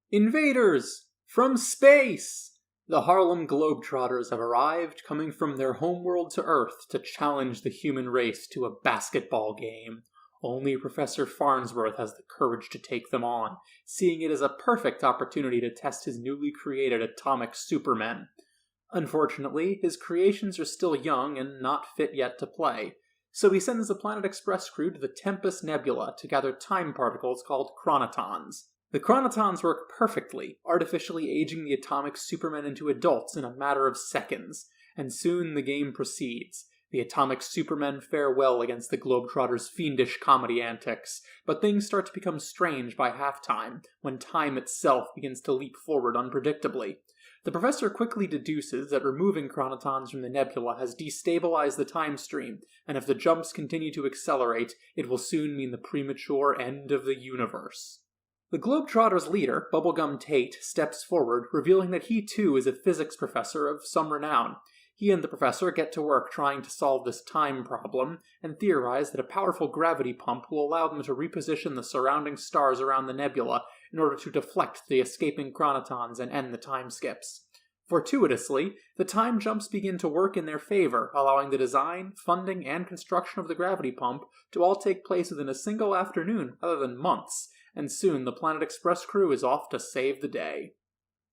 Invaders! From space! The Harlem Globetrotters have arrived, coming from their homeworld to Earth to challenge the human race to a basketball game. Only Professor Farnsworth has the courage to take them on, seeing it as a perfect opportunity to test his newly created atomic supermen. Unfortunately, his creations are still young and not fit yet to play, so he sends the Planet Express crew to the Tempest Nebula to gather time particles called chronotons. The chronotons work perfectly, artificially aging the atomic supermen into adults in a matter of seconds, and soon the game proceeds. The atomic supermen fare well against the Globetrotters' fiendish comedy antics, but things start to become strange by halftime, when time itself begins to leap forward unpredictably. The professor quickly deduces that removing chronotons from the nebula has destabilized the time stream, and if the jumps continue to accelerate, it will soon mean the premature end of the universe. The Globetrotters' leader, Bubblegum Tate, steps forward, revealing that he too is a physics professor of some renown. He and the professor get to work trying to solve this time problem, and theorize that a powerful gravity pump will allow them to reposition the surrounding stars around the nebula in order to deflect the escaping chronotons and end the time skips. Fortuitously, the time jumps begin to work in their favor, allowing the design, funding, and construction of the gravity pump to all take place within a single afternoon rather than months, and soon the Planet Express crew is off to save the day.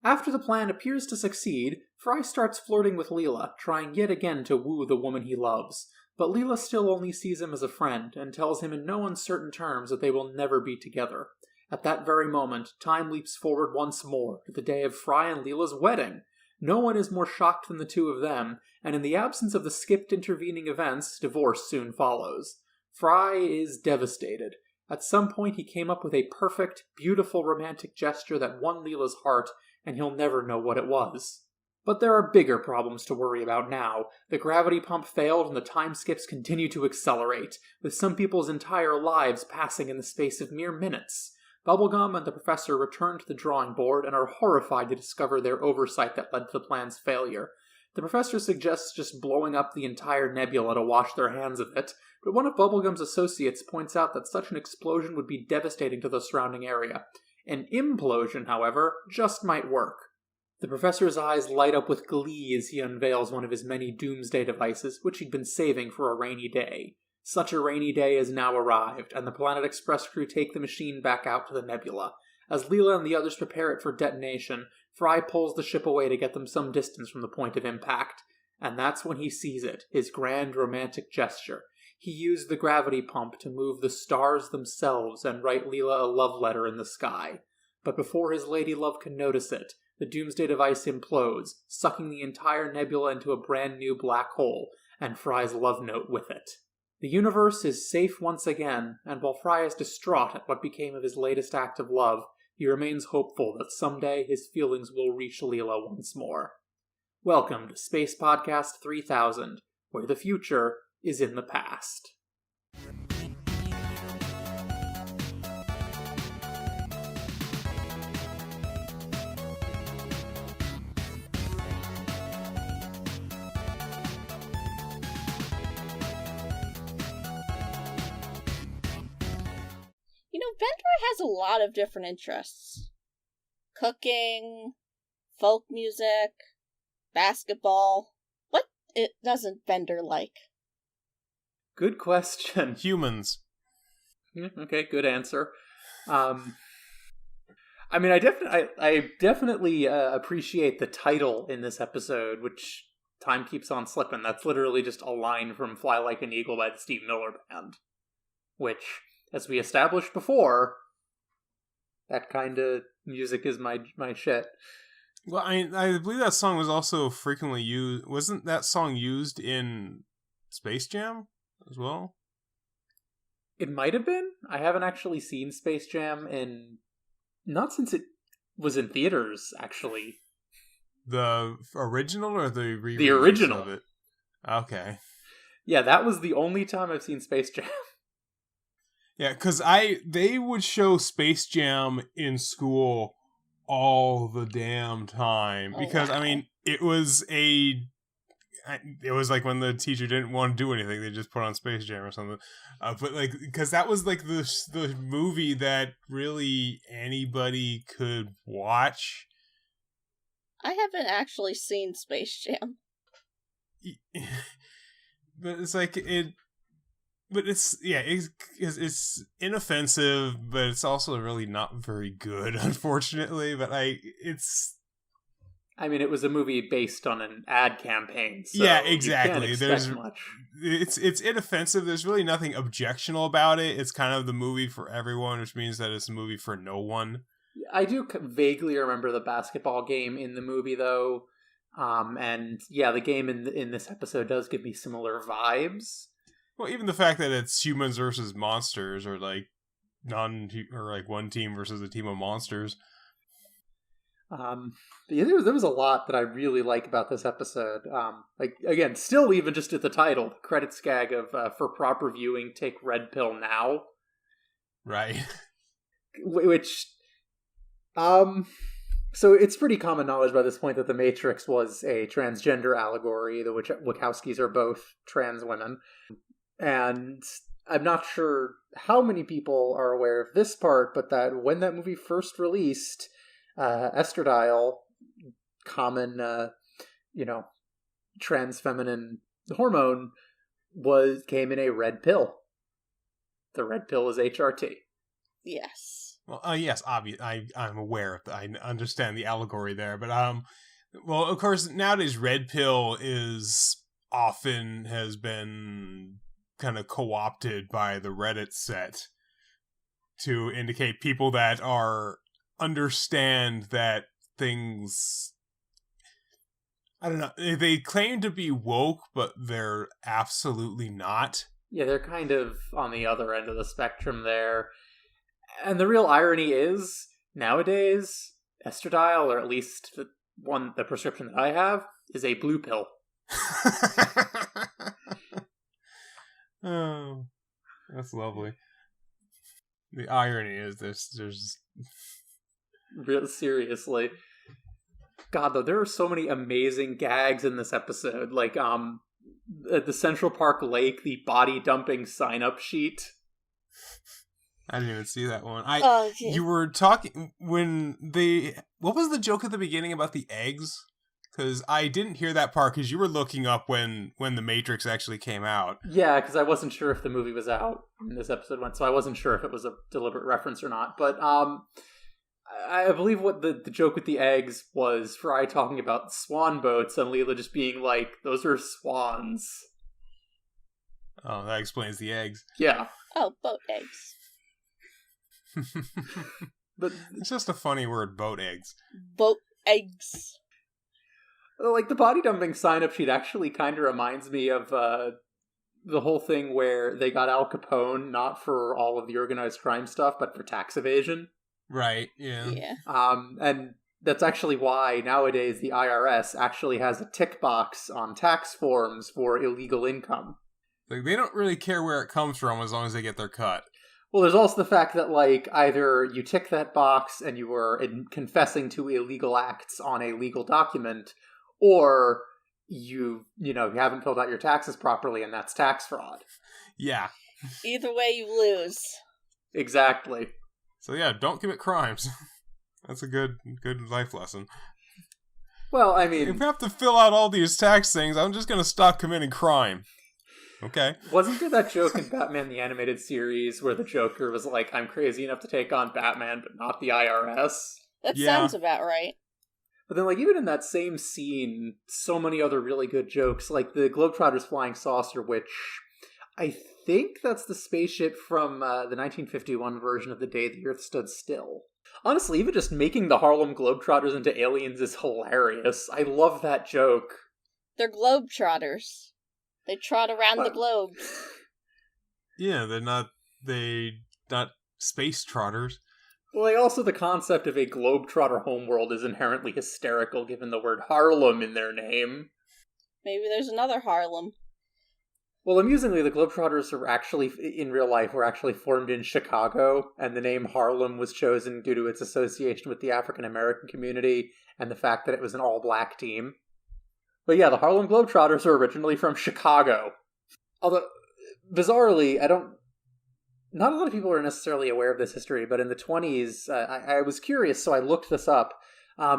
After the plan appears to succeed, Fry starts flirting with Leela, trying yet again to woo the woman he loves. But Leela still only sees him as a friend, and tells him in no uncertain terms that they will never be together. At that very moment, time leaps forward once more to the day of Fry and Leela's wedding. No one is more shocked than the two of them, and in the absence of the skipped intervening events, divorce soon follows. Fry is devastated. At some point he came up with a perfect, beautiful romantic gesture that won Leela's heart, and he'll never know what it was. But there are bigger problems to worry about now. The gravity pump failed and the time skips continue to accelerate, with some people's entire lives passing in the space of mere minutes. Bubblegum and the professor return to the drawing board and are horrified to discover their oversight that led to the plan's failure. The professor suggests just blowing up the entire nebula to wash their hands of it, but one of Bubblegum's associates points out that such an explosion would be devastating to the surrounding area. An implosion, however, just might work. The professor's eyes light up with glee as he unveils one of his many doomsday devices, which he'd been saving for a rainy day. Such a rainy day has now arrived, and the Planet Express crew take the machine back out to the nebula. As Leela and the others prepare it for detonation, Fry pulls the ship away to get them some distance from the point of impact. And that's when he sees it, his grand romantic gesture. He used the gravity pump to move the stars themselves and write Leela a love letter in the sky. But before his lady love can notice it, the doomsday device implodes, sucking the entire nebula into a brand new black hole, and Fry's love note with it. The universe is safe once again, and while Fry is distraught at what became of his latest act of love, he remains hopeful that someday his feelings will reach Leela once more. Welcome to Space Podcast 3000, where the future is in the past. Bender has a lot of different interests. Cooking, folk music, basketball. What doesn't Bender like? Good question. Humans. Okay, good answer. I definitely appreciate the title in this episode, which Time Keeps On Slippin'. That's literally just a line from Fly Like an Eagle by the Steve Miller Band, which, as we established before, that kind of music is my shit. Well, I believe that song was also frequently used. Wasn't that song used in Space Jam as well? It might have been. I haven't actually seen Space Jam not since it was in theaters, actually. The original or the re-release The original of it? Okay. Yeah, that was the only time I've seen Space Jam. Yeah, because they would show Space Jam in school all the damn time. Because, wow. it was it was like when the teacher didn't want to do anything, they just put on Space Jam or something. But like, because that was like the movie that really anybody could watch. I haven't actually seen Space Jam. But it's like but it's inoffensive, but it's also really not very good, unfortunately. But it was a movie based on an ad campaign. So yeah, exactly. You can't expect much. It's inoffensive. There's really nothing objectionable about it. It's kind of the movie for everyone, which means that it's a movie for no one. I do vaguely remember the basketball game in the movie, though. And yeah, the game in this episode does give me similar vibes. Well, even the fact that it's humans versus monsters, or like one team versus a team of monsters. Yeah, there was a lot that I really like about this episode. Like again, still even just at the title, the credits gag of for proper viewing, take red pill now. Right. Which, so it's pretty common knowledge by this point that the Matrix was a transgender allegory. The Wachowskis are both trans women. And I'm not sure how many people are aware of this part, but that when that movie first released, estradiol, common, trans feminine hormone, came in a red pill. The red pill is HRT. Yes. Well, yes, obvious. I'm aware of that. I understand the allegory there, but well, of course, nowadays red pill has been kind of co-opted by the Reddit set to indicate people that understand that things, I don't know, they claim to be woke, but they're absolutely not. Yeah, they're kind of on the other end of the spectrum there. And the real irony is, nowadays, estradiol, or at least the prescription that I have, is a blue pill. Oh, that's lovely. The irony is there's Real seriously. God, though, there are so many amazing gags in this episode. Like, at the Central Park Lake, the body dumping sign-up sheet. I didn't even see that one. You were talking what was the joke at the beginning about the eggs? Because I didn't hear that part because you were looking up when The Matrix actually came out. Yeah, because I wasn't sure if the movie was out when this episode went, so I wasn't sure if it was a deliberate reference or not. But I believe what the joke with the eggs was Fry talking about swan boats and Leela just being like, those are swans. Oh, that explains the eggs. Yeah. Oh, boat eggs. But it's just a funny word, boat eggs. Boat eggs. Like, the body dumping sign-up sheet actually kind of reminds me of the whole thing where they got Al Capone not for all of the organized crime stuff, but for tax evasion. Right, yeah. And that's actually why nowadays the IRS actually has a tick box on tax forms for illegal income. Like, they don't really care where it comes from as long as they get their cut. Well, there's also the fact that, like, either you tick that box and you were confessing to illegal acts on a legal document, or you haven't filled out your taxes properly, and that's tax fraud. Yeah. Either way, you lose. Exactly. So yeah, don't commit crimes. That's a good life lesson. Well, I mean, if I have to fill out all these tax things, I'm just going to stop committing crime. Okay. Wasn't there that joke in Batman the Animated Series where the Joker was like, I'm crazy enough to take on Batman, but not the IRS? That sounds about right. But then, like, even in that same scene, so many other really good jokes, like the Globetrotters flying saucer, which I think that's the spaceship from the 1951 version of The Day the Earth Stood Still. Honestly, even just making the Harlem Globetrotters into aliens is hilarious. I love that joke. They're Globetrotters. They trot around the globe. Yeah, they're not space trotters. Well, also the concept of a Globetrotter homeworld is inherently hysterical given the word Harlem in their name. Maybe there's another Harlem. Well, amusingly, the Globetrotters were actually, in real life, were actually formed in Chicago, and the name Harlem was chosen due to its association with the African-American community and the fact that it was an all-black team. But yeah, the Harlem Globetrotters are originally from Chicago. Although, bizarrely, not a lot of people are necessarily aware of this history, but in the 20s, I was curious, so I looked this up.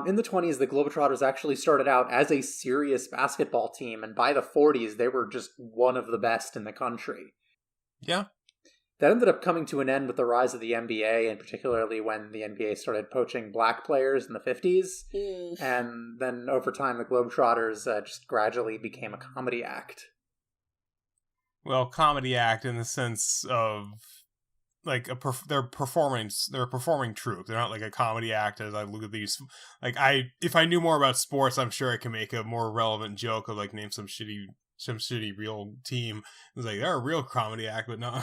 In the 20s, the Globetrotters actually started out as a serious basketball team, and by the 40s, they were just one of the best in the country. Yeah. That ended up coming to an end with the rise of the NBA, and particularly when the NBA started poaching black players in the 50s. And then over time, the Globetrotters just gradually became a comedy act. Well, comedy act in the sense of like they're a performing troupe. They're not like a comedy act. As I look at these, like if I knew more about sports, I'm sure I could make a more relevant joke of like name some shitty real team. It's like they're a real comedy act, but no.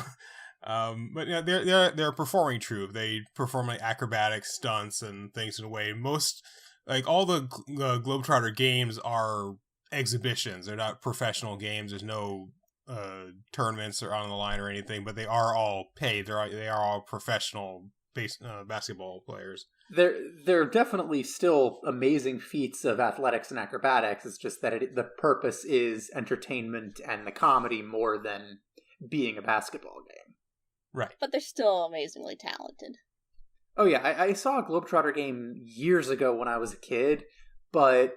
But yeah, they're a performing troupe. They perform like acrobatic stunts and things in a way. Most like all the Globetrotter games are exhibitions. They're not professional games. There's no tournaments are on the line or anything, but they are all paid. They are all professional basketball players. They're definitely still amazing feats of athletics and acrobatics. It's just that the purpose is entertainment and the comedy more than being a basketball game. Right. But they're still amazingly talented. Oh yeah, I saw a Globetrotter game years ago when I was a kid, but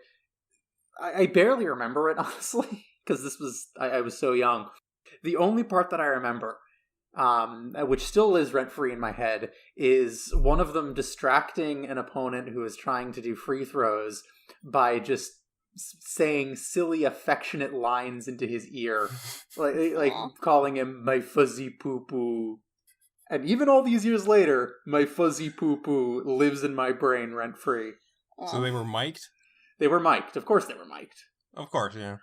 I barely remember it, honestly, because I was so young. The only part that I remember, which still lives rent-free in my head, is one of them distracting an opponent who is trying to do free throws by just saying silly, affectionate lines into his ear, like calling him my fuzzy poo-poo. And even all these years later, my fuzzy poo-poo lives in my brain rent-free. So they were mic'd? They were mic'd. Of course they were mic'd. Of course, yeah.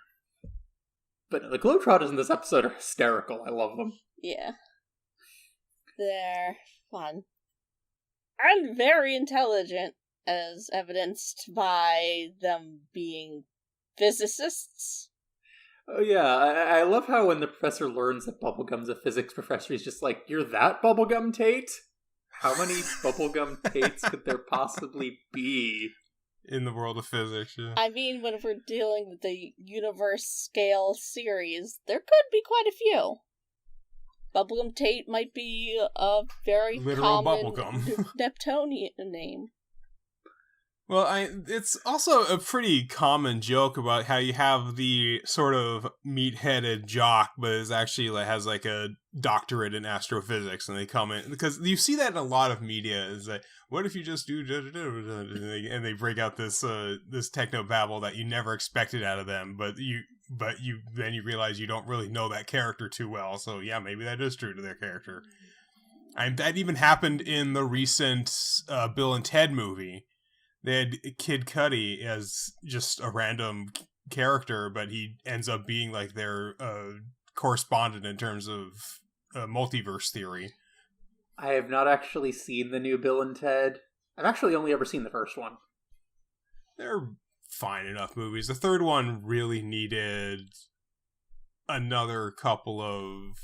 But the Globetrotters in this episode are hysterical. I love them. Yeah. They're fun. And very intelligent, as evidenced by them being physicists. Oh yeah, I love how when the professor learns that Bubblegum's a physics professor, he's just like, "You're that Bubblegum Tate? How many Bubblegum Tates could there possibly be?" In the world of physics, yeah. I mean, when we're dealing with the universe scale series, there could be quite a few. Bubblegum Tate might be a very literal common bubblegum Neptunian name. Well, it's also a pretty common joke about how you have the sort of meat-headed jock, but is actually has like a doctorate in astrophysics, and they come in because you see that in a lot of media. Is like, what if you just do, and they break out this techno babble that you never expected out of them, but you realize you don't really know that character too well. So yeah, maybe that is true to their character. And that even happened in the recent Bill and Ted movie. They had Kid Cudi as just a random character, but he ends up being like their correspondent in terms of multiverse theory. I have not actually seen the new Bill and Ted. I've actually only ever seen the first one. They're fine enough movies. The third one really needed another couple of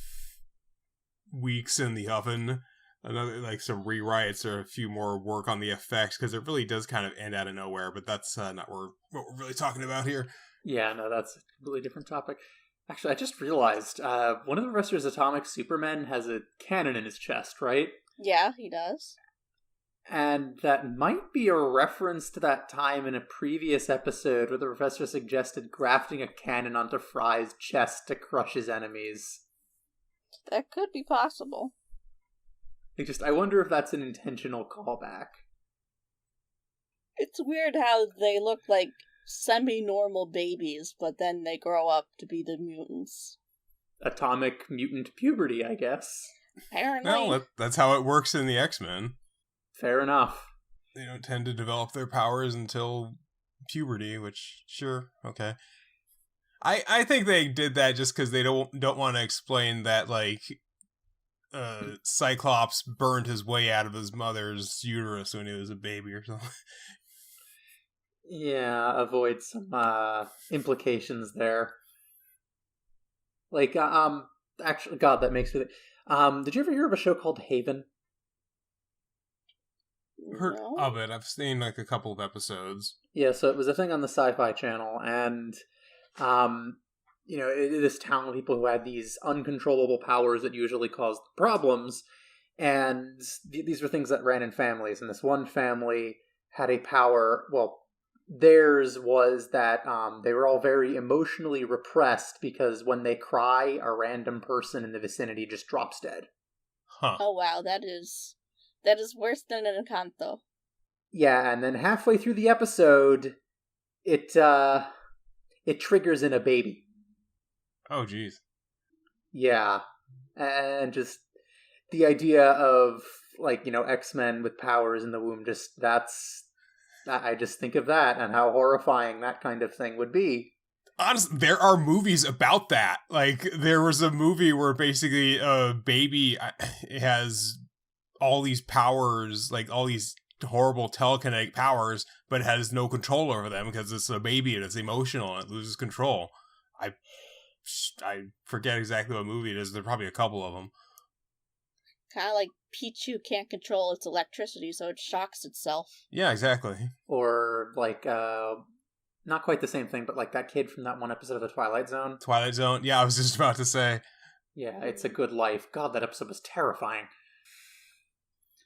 weeks in the oven. Another some rewrites or a few more work on the effects, because it really does kind of end out of nowhere, but that's not what we're really talking about here. Yeah, no, that's a completely different topic. Actually, I just realized one of the Professor's atomic supermen has a cannon in his chest, right? Yeah, he does. And that might be a reference to that time in a previous episode where the Professor suggested grafting a cannon onto Fry's chest to crush his enemies. That could be possible. I wonder if that's an intentional callback. It's weird how they look like semi-normal babies, but then they grow up to be the mutants. Atomic mutant puberty, I guess. Apparently. Well, that's how it works in the X-Men. Fair enough. They don't tend to develop their powers until puberty, which, sure, okay. I think they did that just because they don't want to explain that, Cyclops burned his way out of his mother's uterus when he was a baby or something. Yeah, avoid some implications there. Actually, God, that makes me think. Did you ever hear of a show called Haven? Heard of it. I've seen a couple of episodes. Yeah, so it was a thing on the Sci-Fi Channel, and This town of people who had these uncontrollable powers that usually caused problems. And these were things that ran in families. And this one family had a power, well, theirs was that they were all very emotionally repressed because when they cry, a random person in the vicinity just drops dead. Huh. Oh, wow, that is worse than an Encanto. Yeah, and then halfway through the episode, it triggers in a baby. Oh, jeez. Yeah, and just the idea of, X-Men with powers in the womb, I just think of that and how horrifying that kind of thing would be. Honestly, there are movies about that. Like, there was a movie where basically a baby has all these powers, like all these horrible telekinetic powers, but has no control over them because it's a baby and it's emotional and it loses control. I forget exactly what movie it is. There are probably a couple of them. Kind of like Pichu can't control its electricity, so it shocks itself. Yeah, exactly. Or, not quite the same thing, but like that kid from that one episode of The Twilight Zone. Twilight Zone? Yeah, I was just about to say. Yeah, It's a Good Life. God, that episode was terrifying.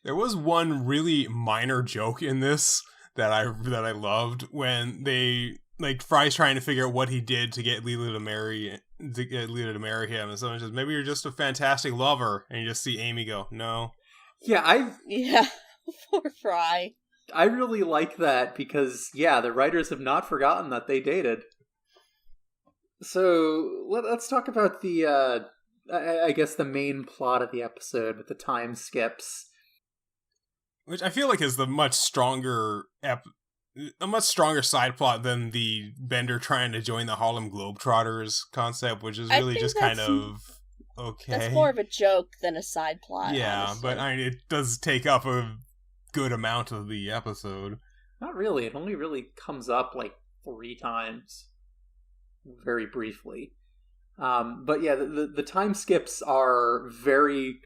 There was one really minor joke in this that I loved when they, Fry's trying to figure out what he did to get Leela to marry him, and someone says, maybe you're just a fantastic lover, and you just see Amy go, no. Yeah, poor Fry. I really like that because, the writers have not forgotten that they dated. So, let's talk about the, I guess the main plot of the episode with the time skips. Which I feel like is the much stronger a much stronger side plot than the Bender trying to join the Harlem Globetrotters concept, which is really just kind of okay. That's more of a joke than a side plot. Yeah, honestly. But I mean, it does take up a good amount of the episode. Not really. It only really comes up 3 times, very briefly. But yeah, the time skips are very.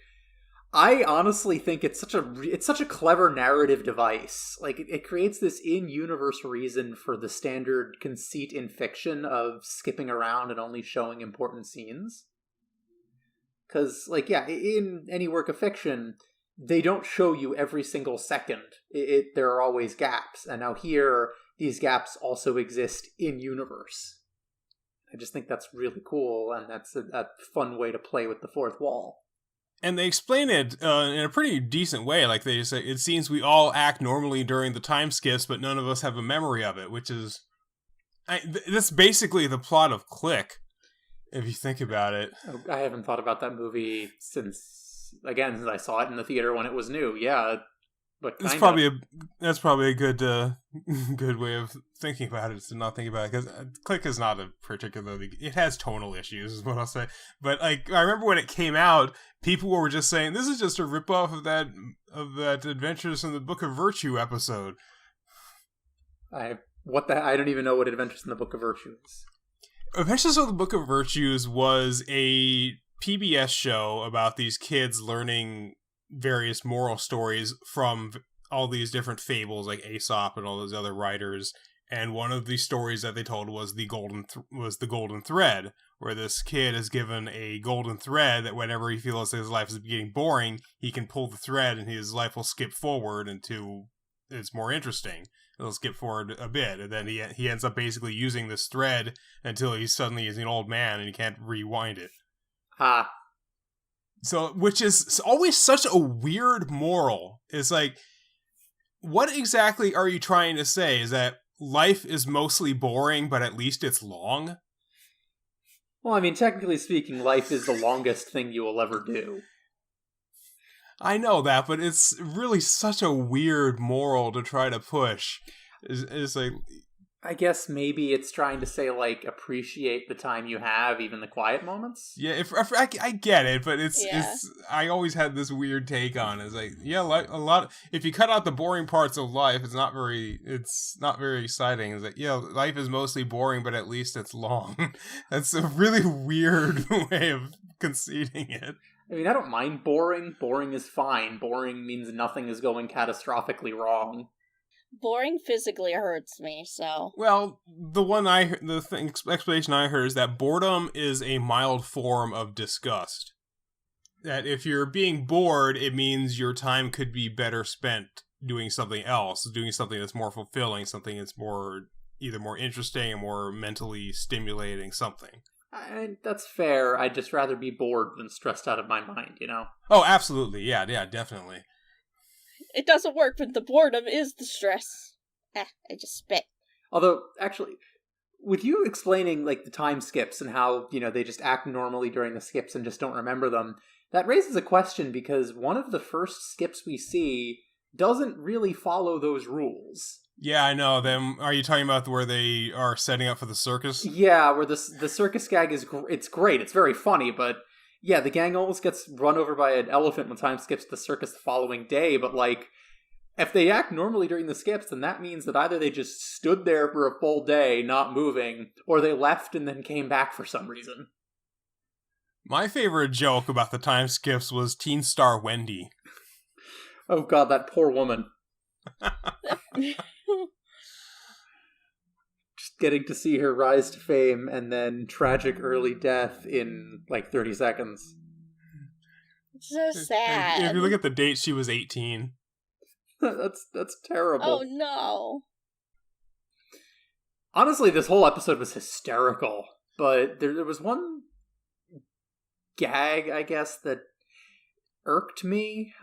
I honestly think it's such a clever narrative device. It creates this in-universe reason for the standard conceit in fiction of skipping around and only showing important scenes. Because, in any work of fiction, they don't show you every single second. There are always gaps. And now here, these gaps also exist in-universe. I just think that's really cool, and that's a fun way to play with the fourth wall. And they explain it in a pretty decent way. Like they say, it seems we all act normally during the time skips, but none of us have a memory of it, which is... that's basically the plot of Click, if you think about it. I haven't thought about that movie since I saw it in the theater when it was new. Yeah, but that's probably a good good way of thinking about it, is to not think about it, because Click is not a particularly... it has tonal issues, is what I'll say. But I remember when it came out, people were just saying, this is just a ripoff of that Adventures in the Book of Virtue episode. I don't even know what Adventures in the Book of Virtue is. Adventures of the Book of Virtues was a PBS show about these kids learning various moral stories from all these different fables, like Aesop and all those other writers. And one of the stories that they told was the golden thread, where this kid is given a golden thread that whenever he feels his life is getting boring, he can pull the thread and his life will skip forward into it's more interesting. It'll skip forward a bit, and then he ends up basically using this thread until he suddenly is an old man and he can't rewind it. Ha. So, which is always such a weird moral. It's like, what exactly are you trying to say? Is that life is mostly boring, but at least it's long? Well, I mean, technically speaking, life is the longest thing you will ever do. I know that, but it's really such a weird moral to try to push. It's like... I guess maybe it's trying to say, appreciate the time you have, even the quiet moments? Yeah, I get it, but it's I always had this weird take on it. It's like, if you cut out the boring parts of life, it's not very exciting. It's like, life is mostly boring, but at least it's long. That's a really weird way of conceding it. I mean, I don't mind boring. Boring is fine. Boring means nothing is going catastrophically wrong. Boring physically hurts me, so... Well, explanation I heard is that boredom is a mild form of disgust. That if you're being bored, it means your time could be better spent doing something else, doing something that's more fulfilling, something that's either more interesting and more mentally stimulating, something. That's fair. I'd just rather be bored than stressed out of my mind, you know? Oh, absolutely. Yeah, definitely. It doesn't work, but the boredom is the stress. I just spit. Although, actually, with you explaining, like, the time skips and how, they just act normally during the skips and just don't remember them, that raises a question because one of the first skips we see doesn't really follow those rules. Yeah, I know them. Are you talking about where they are setting up for the circus? Yeah, where the circus gag it's great. It's very funny, but yeah, the gang almost gets run over by an elephant when time skips to the circus the following day, but like, if they act normally during the skips, then that means that either they just stood there for a full day, not moving, or they left and then came back for some reason. My favorite joke about the time skips was teen star Wendy. Oh god, that poor woman. Just getting to see her rise to fame and then tragic early death in like 30 seconds. It's so sad. If you look at the date, she was 18. That's terrible. Oh no. Honestly, this whole episode was hysterical, but there was one gag, I guess, that irked me,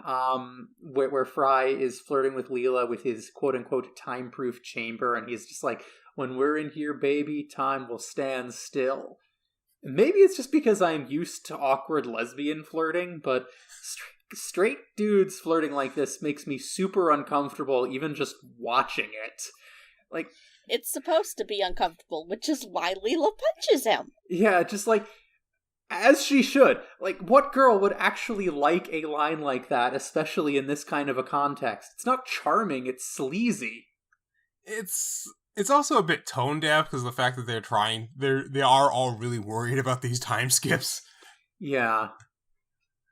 where Fry is flirting with Leela with his quote-unquote time-proof chamber, and he's just like, when we're in here, baby, time will stand still. Maybe it's just because I'm used to awkward lesbian flirting, but straight dudes flirting like this makes me super uncomfortable even just watching it. Like, it's supposed to be uncomfortable, which is why Leela punches him. Yeah, just like, as she should. Like, what girl would actually like a line like that, especially in this kind of a context? It's not charming, it's sleazy. It's also a bit tone deaf because of the fact that they are all really worried about these time skips. Yeah.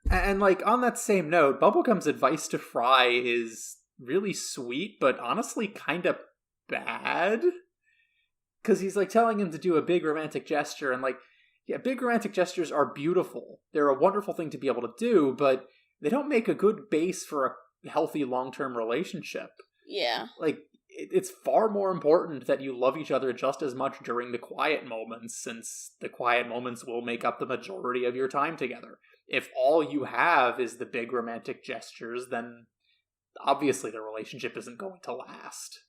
And like, on that same note, Bubblegum's advice to Fry is really sweet, but honestly kind of bad. Because he's like telling him to do a big romantic gesture, and like, yeah, big romantic gestures are beautiful. They're a wonderful thing to be able to do, but they don't make a good base for a healthy long-term relationship. Yeah. Like, it's far more important that you love each other just as much during the quiet moments, since the quiet moments will make up the majority of your time together. If all you have is the big romantic gestures, then obviously the relationship isn't going to last.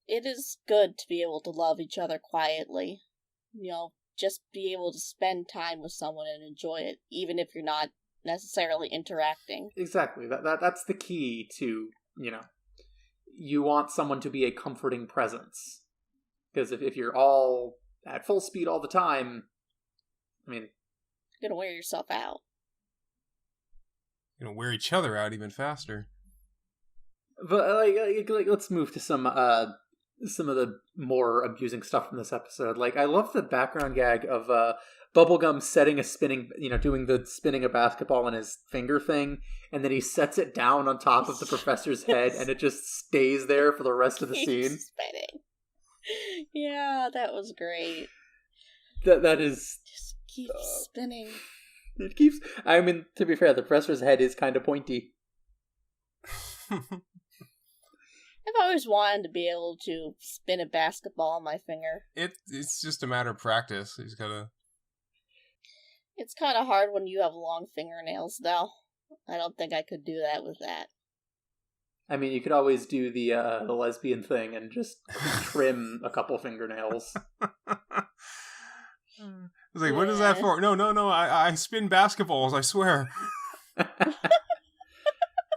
It is good to be able to love each other quietly. Just be able to spend time with someone and enjoy it, even if you're not necessarily interacting. Exactly. That's the key to, you want someone to be a comforting presence. Because if you're all at full speed all the time, I mean, you're gonna wear yourself out. You're gonna wear each other out even faster. But like let's move to some of the more amusing stuff from this episode. Like, I love the background gag of Bubblegum setting a spinning, doing the spinning a basketball in his finger thing, and then he sets it down on top of the professor's head, and it just stays there for the rest of the scene. Spinning. Yeah, that was great. That is... Just keeps spinning. It keeps... I mean, to be fair, the professor's head is kind of pointy. I've always wanted to be able to spin a basketball on my finger. It's just a matter of practice. You just gotta... It's kind of hard when you have long fingernails, though. I don't think I could do that with that. I mean, you could always do the lesbian thing and just trim a couple fingernails. I was like, what is that for? No, I spin basketballs, I swear.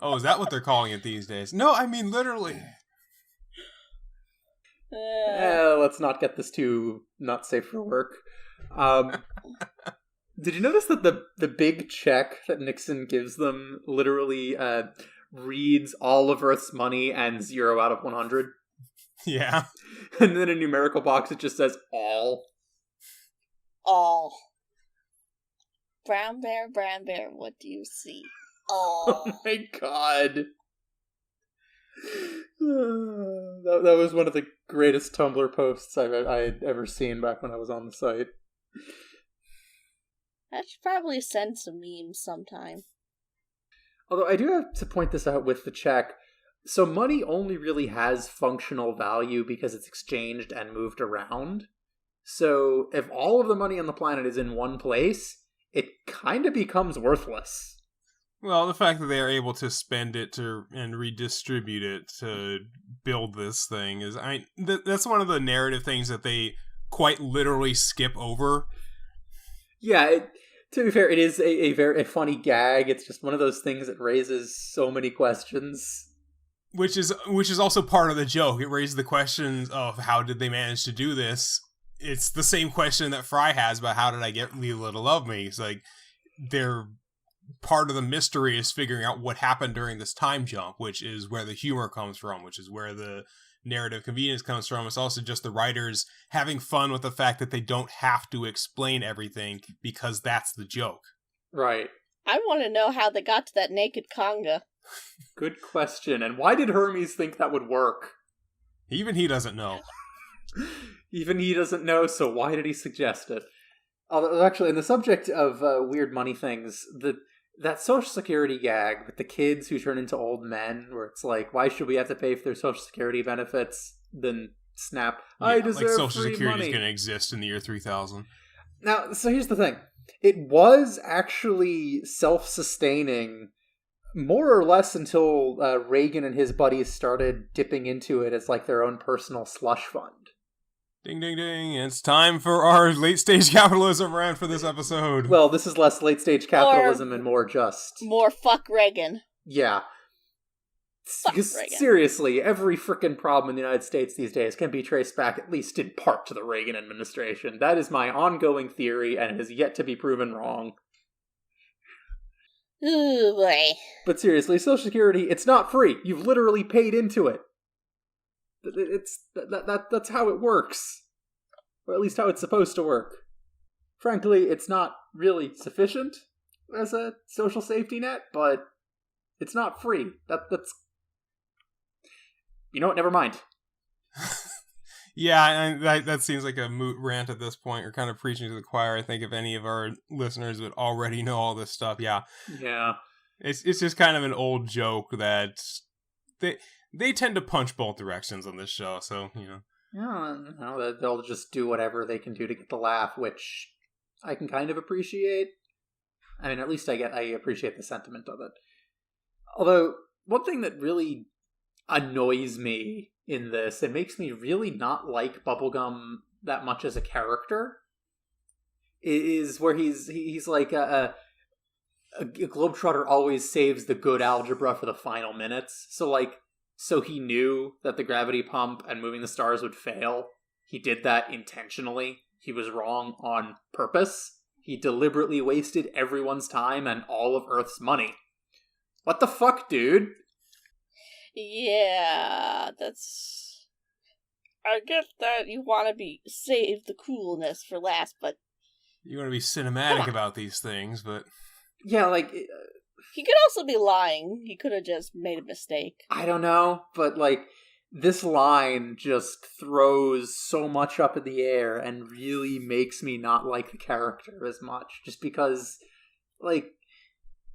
Oh, is that what they're calling it these days? No, I mean literally. Let's not get this too not safe for work. Did you notice that the big check that Nixon gives them literally reads all of Earth's money and 0 out of 100? Yeah. And then a numerical box, it just says all. All. Brown bear, what do you see? All. Oh my god. That was one of the greatest Tumblr posts I had ever seen back when I was on the site. I should probably send some memes sometime. Although I do have to point this out with the check. So money only really has functional value because it's exchanged and moved around. So if all of the money on the planet is in one place, it kind of becomes worthless. Well, the fact that they are able to spend it and redistribute it to build this thing is, that's one of the narrative things that they quite literally skip over. Yeah, to be fair, it is a very funny gag. It's just one of those things that raises so many questions. Which is also part of the joke. It raises the questions of how did they manage to do this. It's the same question that Fry has about how did I get Leela to love me. It's like they're part of the mystery is figuring out what happened during this time jump, which is where the humor comes from, which is where the narrative convenience comes from. It's also just the writers having fun with the fact that they don't have to explain everything because that's the joke. Right. I want to know how they got to that naked conga. Good question. And why did Hermes think that would work? Even he doesn't know. Even he doesn't know, so why did he suggest it? Although, actually, in the subject of weird money things, that Social Security gag with the kids who turn into old men, where it's like, why should we have to pay for their Social Security benefits? Then snap, Yeah, I deserve like Social free Security money. is going to exist in the year 3000. Now, so here's the thing. It was actually self-sustaining more or less until Reagan and his buddies started dipping into it as like their own personal slush fund. Ding, ding, ding. It's time for our late-stage capitalism rant for this episode. Well, this is less late-stage capitalism and more just... More fuck Reagan. Yeah. Fuck Because Reagan. seriously, every frickin' problem in the United States these days can be traced back, at least in part, to the Reagan administration. That is my ongoing theory, and it has yet to be proven wrong. Ooh, boy. But seriously, Social Security, it's not free. You've literally paid into it. That's how it works. Or at least how it's supposed to work. Frankly, it's not really sufficient as a social safety net, but it's not free. That's... You know what? Never mind. Yeah, that seems like a moot rant at this point. We're kind of preaching to the choir. I think if any of our listeners would already know all this stuff, yeah. Yeah. It's just kind of an old joke that they tend to punch both directions on this show, so, you know. Yeah, they'll just do whatever they can do to get the laugh, which I can kind of appreciate. I mean, at least I appreciate the sentiment of it. Although, one thing that really annoys me in this, it makes me really not like Bubblegum that much as a character, is where he's like a Globetrotter always saves the good algebra for the final minutes. So he knew that the gravity pump and moving the stars would fail. He did that intentionally. He was wrong on purpose. He deliberately wasted everyone's time and all of Earth's money. What the fuck, dude? Yeah, that's... I get that you want to save the coolness for last, but... You want to be cinematic about these things, but... Yeah, like... He could also be lying. He could have just made a mistake. I don't know, but like, this line just throws so much up in the air and really makes me not like the character as much. Just because, like,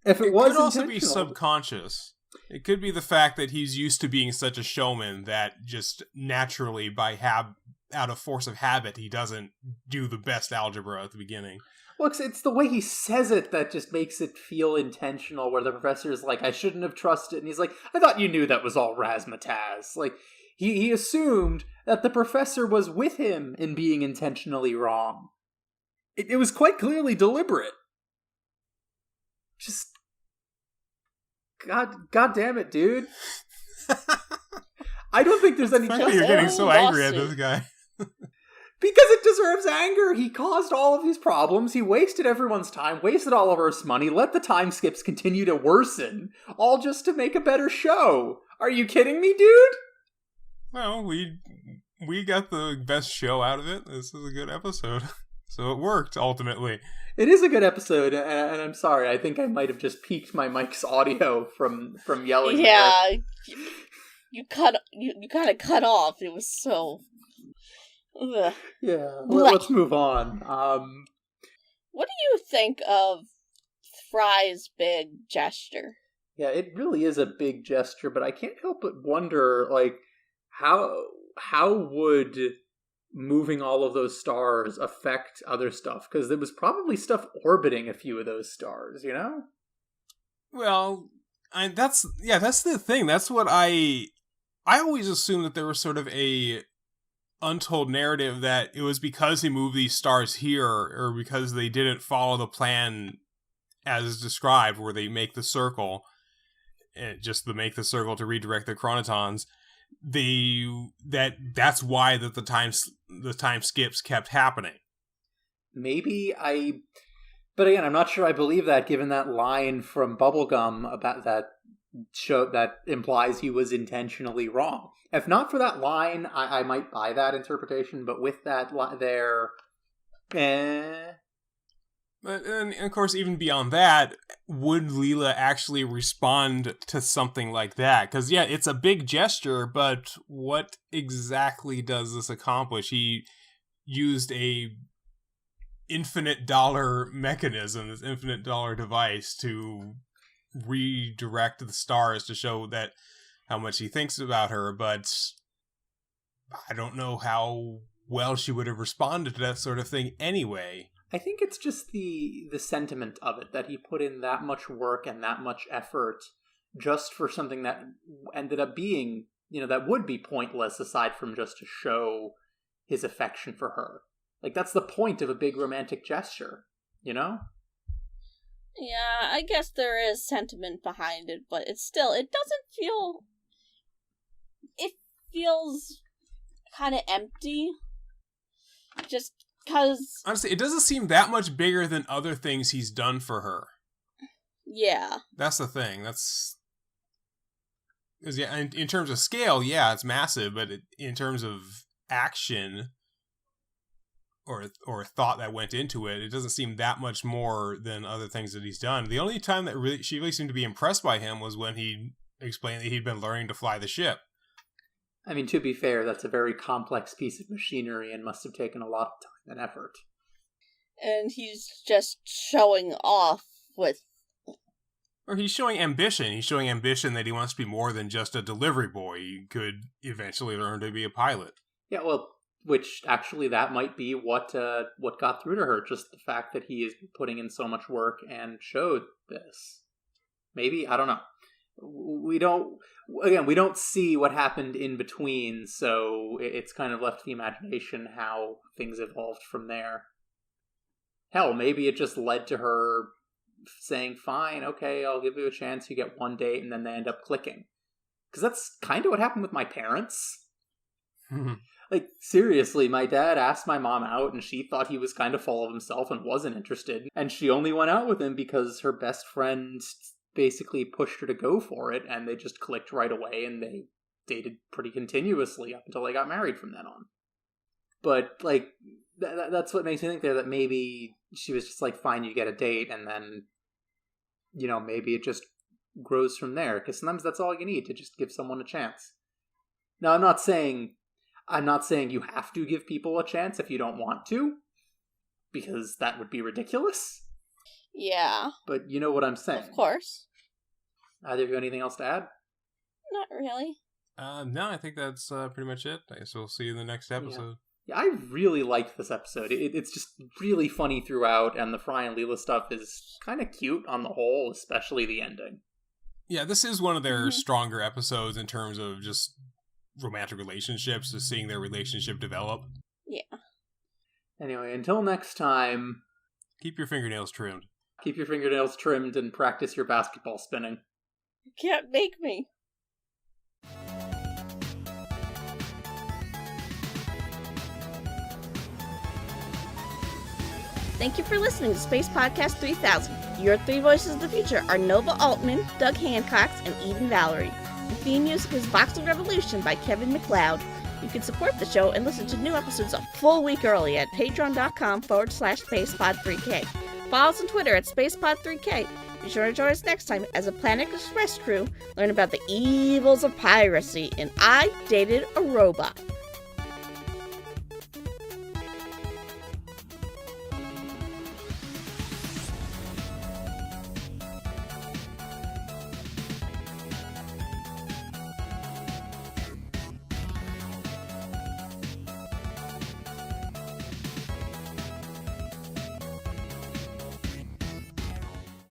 if it was could also be subconscious. It could be the fact that he's used to being such a showman that just naturally, out of force of habit, he doesn't do the best algebra at the beginning. Well, it's the way he says it that just makes it feel intentional, where the professor is like, I shouldn't have trusted, and he's like, I thought you knew that was all razzmatazz. Like, he assumed that the professor was with him in being intentionally wrong. It was quite clearly deliberate. Just... God damn it, dude. I don't think there's any... You're getting so angry at this guy. Because it deserves anger. He caused all of these problems. He wasted everyone's time, wasted all of Earth's money, let the time skips continue to worsen, all just to make a better show. Are you kidding me, dude? Well, we got the best show out of it. This is a good episode. So it worked, ultimately. It is a good episode, and I'm sorry. I think I might have just peaked my mic's audio from yelling. Yeah. you kind of cut off. It was so... Ugh. Yeah, let's move on. What do you think of Fry's big gesture? Yeah, it really is a big gesture, but I can't help but wonder, like, how would moving all of those stars affect other stuff? Because there was probably stuff orbiting a few of those stars, you know? Well, that's the thing. That's what I always assumed, that there was sort of a untold narrative that it was because he moved these stars here, or because they didn't follow the plan as described, where they make the circle, just to make the circle to redirect the chronotons. That's why the time skips kept happening. But again, I'm not sure I believe that, given that line from Bubblegum about that show that implies he was intentionally wrong. If not for that line, I might buy that interpretation, but with that there, But, and of course, even beyond that, would Leela actually respond to something like that? Because, yeah, it's a big gesture, but what exactly does this accomplish? He used a infinite dollar mechanism, this infinite dollar device, to redirect the stars to show that how much he thinks about her, but I don't know how well she would have responded to that sort of thing anyway. I think it's just the sentiment of it, that he put in that much work and that much effort just for something that ended up being, that would be pointless aside from just to show his affection for her. Like, that's the point of a big romantic gesture, Yeah, I guess there is sentiment behind it, but it doesn't feel... It feels kind of empty. Just because... Honestly, it doesn't seem that much bigger than other things he's done for her. Yeah. That's the thing. In terms of scale, yeah, it's massive, but in terms of action or thought that went into it, it doesn't seem that much more than other things that he's done. The only time that she really seemed to be impressed by him was when he explained that he'd been learning to fly the ship. I mean, to be fair, that's a very complex piece of machinery and must have taken a lot of time and effort. And he's just showing off with... Or he's showing ambition. He's showing ambition that he wants to be more than just a delivery boy. He could eventually learn to be a pilot. Yeah, well, which actually that might be what got through to her. Just the fact that he is putting in so much work and showed this. Maybe, I don't know. We don't see what happened in between, so it's kind of left to the imagination how things evolved from there. Hell, maybe it just led to her saying, fine, okay, I'll give you a chance, you get one date, and then they end up clicking. Because that's kind of what happened with my parents. Like, seriously, my dad asked my mom out, and she thought he was kind of full of himself and wasn't interested, and she only went out with him because her best friend basically pushed her to go for it, and they just clicked right away, and they dated pretty continuously up until they got married from then on. But, like, that's what makes me think there that maybe she was just like, fine, you get a date, and then, maybe it just grows from there, because sometimes that's all you need, to just give someone a chance. Now, I'm not saying you have to give people a chance if you don't want to, because that would be ridiculous. Yeah. But you know what I'm saying. Of course. Either of you anything else to add? Not really. No, I think that's pretty much it. I guess we'll see you in the next episode. Yeah, I really liked this episode. It's just really funny throughout, and the Fry and Leela stuff is kind of cute on the whole, especially the ending. Yeah, this is one of their stronger episodes in terms of just romantic relationships, just seeing their relationship develop. Yeah. Anyway, until next time... Keep your fingernails trimmed. Keep your fingernails trimmed and practice your basketball spinning. You can't make me. Thank you for listening to Space Podcast 3000. Your three voices of the future are Nova Altman, Doug Hancox, and Eden Valerie. The theme music is Voxel Revolution by Kevin MacLeod. You can support the show and listen to new episodes a full week early at patreon.com/spacepod3k. Follow us on Twitter at SpacePod3K. Be sure to join us next time as a Planet Express crew learn about the evils of piracy in I Dated a Robot.